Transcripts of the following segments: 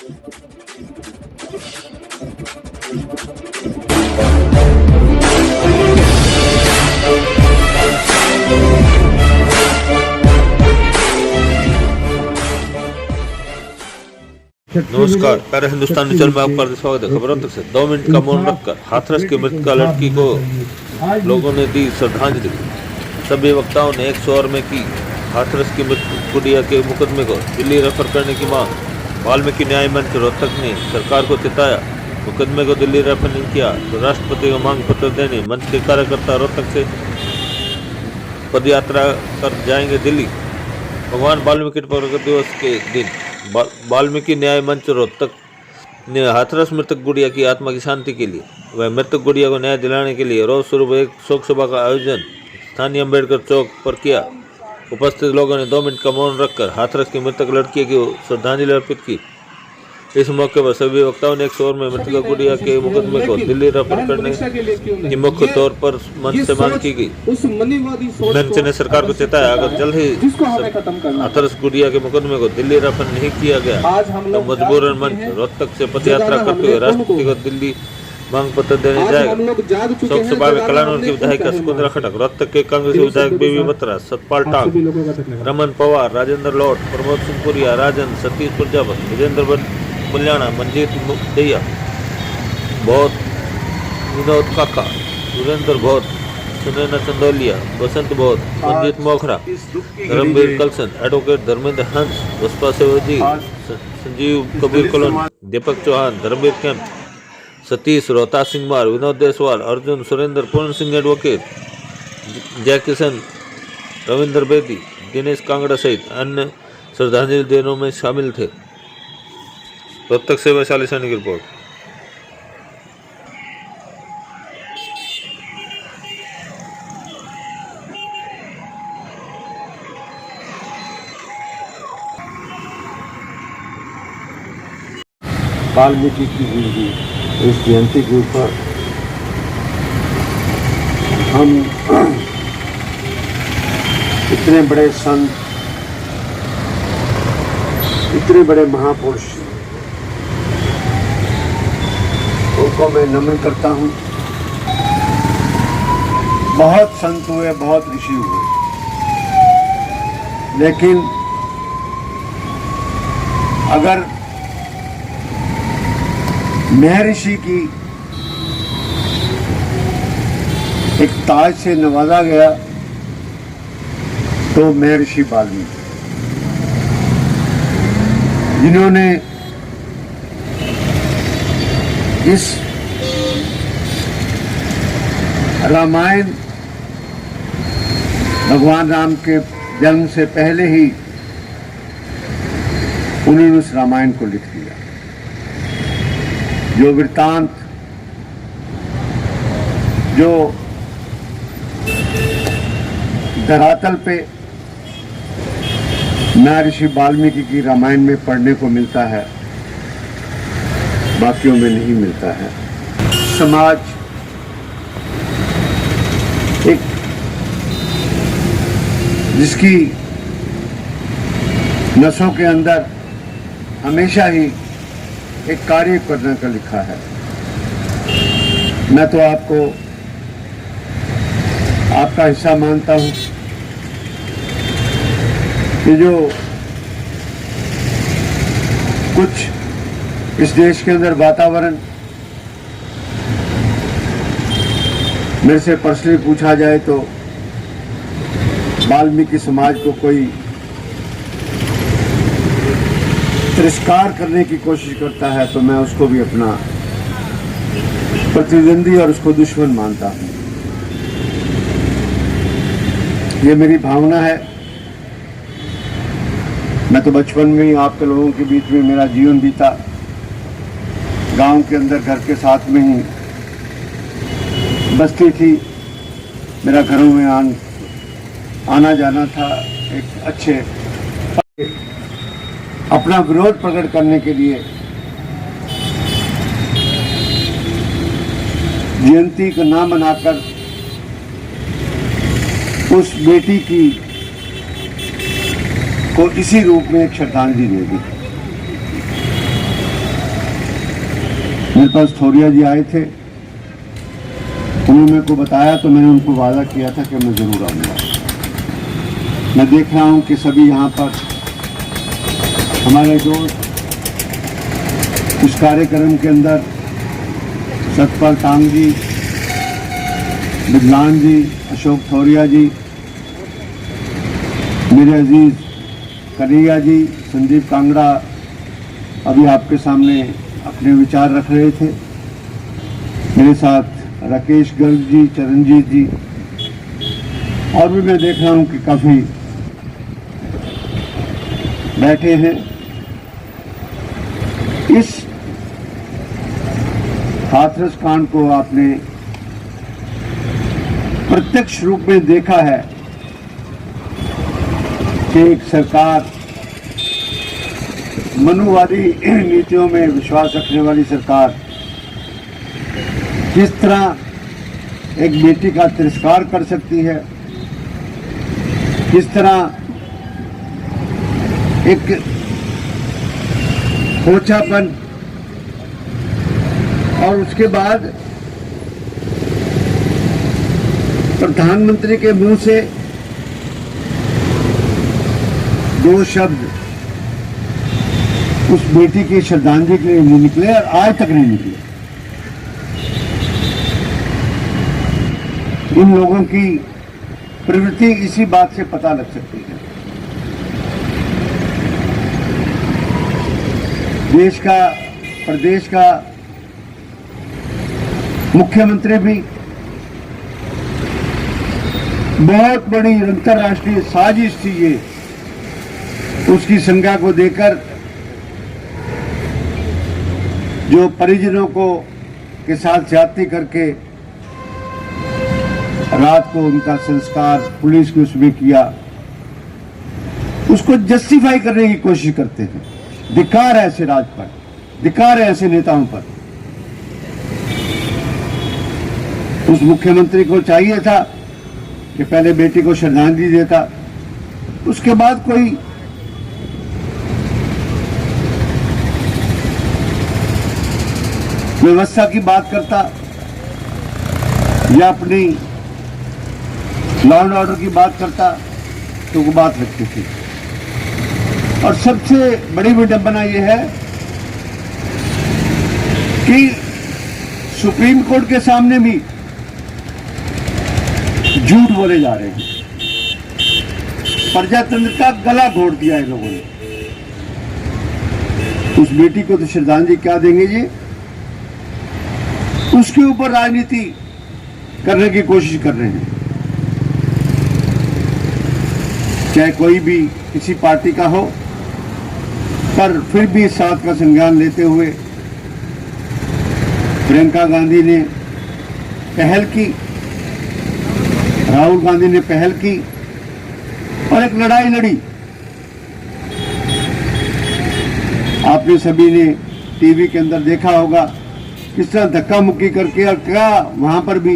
नमस्कार, प्यारे हिंदुस्तानी चैनल में आपका स्वागत है। खबरों तक से 2 मिनट का मौन रखकर हाथरस की मृतका लड़की को लोगों ने दी श्रद्धांजलि। सभी वक्ताओं ने एक स्वर में की हाथरस की मृत गुड़िया के मुकदमे को दिल्ली रेफर करने की मांग। वाल्मीकि न्याय मंच रोहतक ने सरकार को चिताया, मुकदमे को दिल्ली रेफर नहीं किया तो राष्ट्रपति को मांग पत्र देने। मंच के कार्यकर्ता रोहतक से पदयात्रा कर जाएंगे दिल्ली। भगवान वाल्मीकि प्रगट दिवस के दिन वाल्मीकि न्याय मंच रोहतक ने हाथरस मृतक गुड़िया की आत्मा की शांति के लिए व मृतक गुड़िया को न्याय दिलाने के लिए रोज स्वरूप एक शोक सभा का आयोजन स्थानीय अम्बेडकर चौक पर किया। उपस्थित लोगों ने 2 मिनट का मौन रखकर हाथरस की मृतक लड़की की श्रद्धांजलि अर्पित की। इस मौके पर सभी वक्ताओं ने एक स्वर में मृतक गुड़िया के मुकदमे को दिल्ली रेफर करने की मुख्य तौर पर मंच से मांग की गई। मंच ने सरकार को चेताया, अगर जल्द ही हाथरस गुड़िया के मुकदमे को दिल्ली रेफर नहीं किया गया तो मजबूरन मंच रोहतक से पदयात्रा करते हुए राष्ट्रपति को दिल्ली मांग पत्र देने जाएगा। शोक सभा में कलानौर की विधायिका शकुंतला खटक, रोहतक के कांग्रेस विधायक बीबी बत्रा, सतपाल टांग, रमन पवार, राजेंद्र लौट, प्रमोद सिंह पुरिया, राजन, सतीश प्रजापत, विजेंद्र मुल्याना, मंजीत दैया, बहुत, विनोद काका, सुरेंद्र बहुत, सुनैना चंदौलिया, बसंत बहुत, मंजीत मोखरा, धर्मवीर कलसन, एडवोकेट धर्मेंद्र हंस, बसपा से वजीर संजीव कबीर कलोनी, दीपक चौहान, धर्मवीर कैंप, सतीश रोहतास सिंह मार, विनोद देसवाल, अर्जुन सुरेंद्र, पूर्ण सिंह एडवोकेट, जय किशन, रविंद्र बेदी, दिनेश कांगड़ा सहित अन्य श्रद्धांजलि देने में शामिल थे। रोहतक से वैशाली सैनी की रिपोर्ट। वाल्मीकि की जिंदगी इस जयंती के ऊपर हम इतने बड़े संत, इतने बड़े महापुरुष उनको मैं नमन करता हूँ। बहुत संत हुए, बहुत ऋषि हुए, लेकिन अगर महर्षि की एक ताज से नवाजा गया तो महर्षि वाल्मीकि, जिन्होंने इस रामायण भगवान राम के जन्म से पहले ही उन्होंने उस रामायण को लिख दिया। जो वृत्तांत, जो धरातल पे महर्षि वाल्मीकि की रामायण में पढ़ने को मिलता है, बाकियों में नहीं मिलता है। समाज एक जिसकी नसों के अंदर हमेशा ही एक कार्य करने का लिखा है। मैं तो आपको आपका हिस्सा मानता हूं कि जो कुछ इस देश के अंदर वातावरण मेरे से पर्सनली पूछा जाए तो वाल्मीकि समाज को कोई तिरस्कार करने की कोशिश करता है तो मैं उसको भी अपना प्रतिद्वंदी और उसको दुश्मन मानता हूं। ये मेरी भावना है। मैं तो बचपन में ही आपके लोगों के बीच में मेरा जीवन बीता, गांव के अंदर घर के साथ में ही बस्ती थी, मेरा घरों में आना जाना था। एक अच्छे अपना विरोध प्रकट करने के लिए जयंती का नाम बनाकर उस बेटी की को इसी रूप में एक श्रद्धांजलि दे दी। मेरे पास थोरिया जी आए थे, उन्होंने मेरे को बताया तो मैंने उनको वादा किया था कि मैं ज़रूर आऊँगा। मैं देख रहा हूँ कि सभी यहाँ पर हमारे दोस्त इस कार्यक्रम के अंदर सतपाल टांग जी, बिदलान जी, अशोक थोरिया जी, मेरे अजीज कन्हैया जी, संदीप कांगड़ा अभी आपके सामने अपने विचार रख रहे थे। मेरे साथ राकेश गर्ग जी, चरणजीत जी, और भी मैं देख रहा हूं कि काफ़ी बैठे हैं। इस हाथरस कांड को आपने प्रत्यक्ष रूप में देखा है कि एक सरकार, मनुवादी नीतियों में विश्वास रखने वाली सरकार, किस तरह एक बेटी का तिरस्कार कर सकती है, किस तरह एक खोचापन, और उसके बाद प्रधानमंत्री के मुंह से दो शब्द उस बेटी की श्रद्धांजलि के लिए नहीं निकले और आज तक नहीं निकले। इन लोगों की प्रवृत्ति इसी बात से पता लग सकती है। देश का, प्रदेश का मुख्यमंत्री भी बहुत बड़ी अंतर्राष्ट्रीय साजिश थी ये, उसकी संज्ञा को देकर जो परिजनों को के साथ ज्यादती करके रात को उनका संस्कार पुलिस के उसमें किया, उसको जस्टिफाई करने की कोशिश करते हैं। धिक्कार है ऐसे राज पर, धिक्कार है ऐसे नेताओं पर। उस मुख्यमंत्री को चाहिए था कि पहले बेटी को श्रद्धांजलि देता, उसके बाद कोई व्यवस्था की बात करता या अपनी लॉ एंड ऑर्डर की बात करता तो वो बात रखती थी। और सबसे बड़ी विडंबना यह है कि सुप्रीम कोर्ट के सामने भी झूठ बोले जा रहे हैं। प्रजातंत्र का गला घोट दिया है लोगों ने। उस बेटी को तो श्रद्धांजलि क्या देंगे जी, उसके ऊपर राजनीति करने की कोशिश कर रहे हैं। चाहे कोई भी किसी पार्टी का हो, पर फिर भी इस बात का संज्ञान लेते हुए प्रियंका गांधी ने पहल की, राहुल गांधी ने पहल की और एक लड़ाई लड़ी। आपने सभी ने टीवी के अंदर देखा होगा किस तरह धक्का मुक्की करके, और क्या वहां पर भी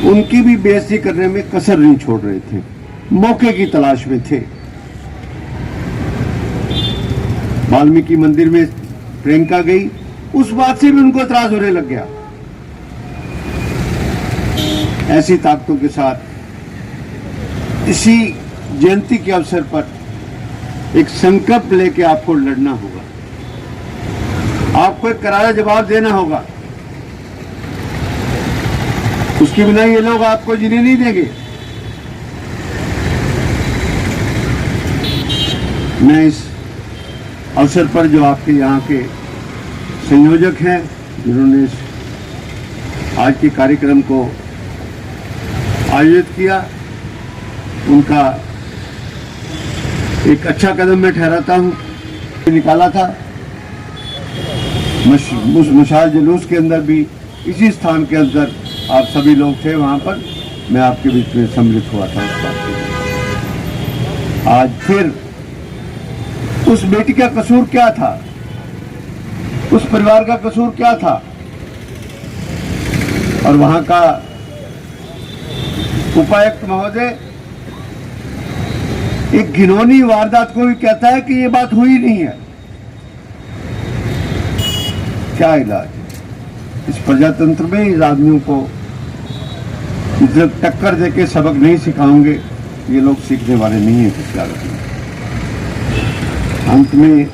उनकी भी बेइज्जती करने में कसर नहीं छोड़ रहे थे, मौके की तलाश में थे। वाल्मीकि मंदिर में प्रियंका गई, उस बात से भी उनको एतराज होने लग गया। ऐसी ताकतों के साथ इसी जयंती के अवसर पर एक संकल्प लेके आपको लड़ना होगा, आपको एक करारा जवाब देना होगा। उसके बिना ये लोग आपको जीने नहीं देंगे। मैं इस अवसर पर जो आपके यहाँ के संयोजक हैं, जिन्होंने इस आज के कार्यक्रम को आयोजित किया, उनका एक अच्छा कदम मैं ठहराता हूँ। निकाला था उस मशाल जुलूस के अंदर भी इसी स्थान के अंदर आप सभी लोग थे, वहाँ पर मैं आपके बीच में सम्मिलित हुआ था उस बात के। आज फिर उस बेटी का कसूर क्या था, उस परिवार का कसूर क्या था, और वहां का उपायुक्त महोदय एक घिनौनी वारदात को भी कहता है कि ये बात हुई नहीं है। क्या इलाज है? इस प्रजातंत्र में इस आदमियों को जब टक्कर देके सबक नहीं सिखाओगे, ये लोग सीखने वाले नहीं है किसी हालत में। अंत में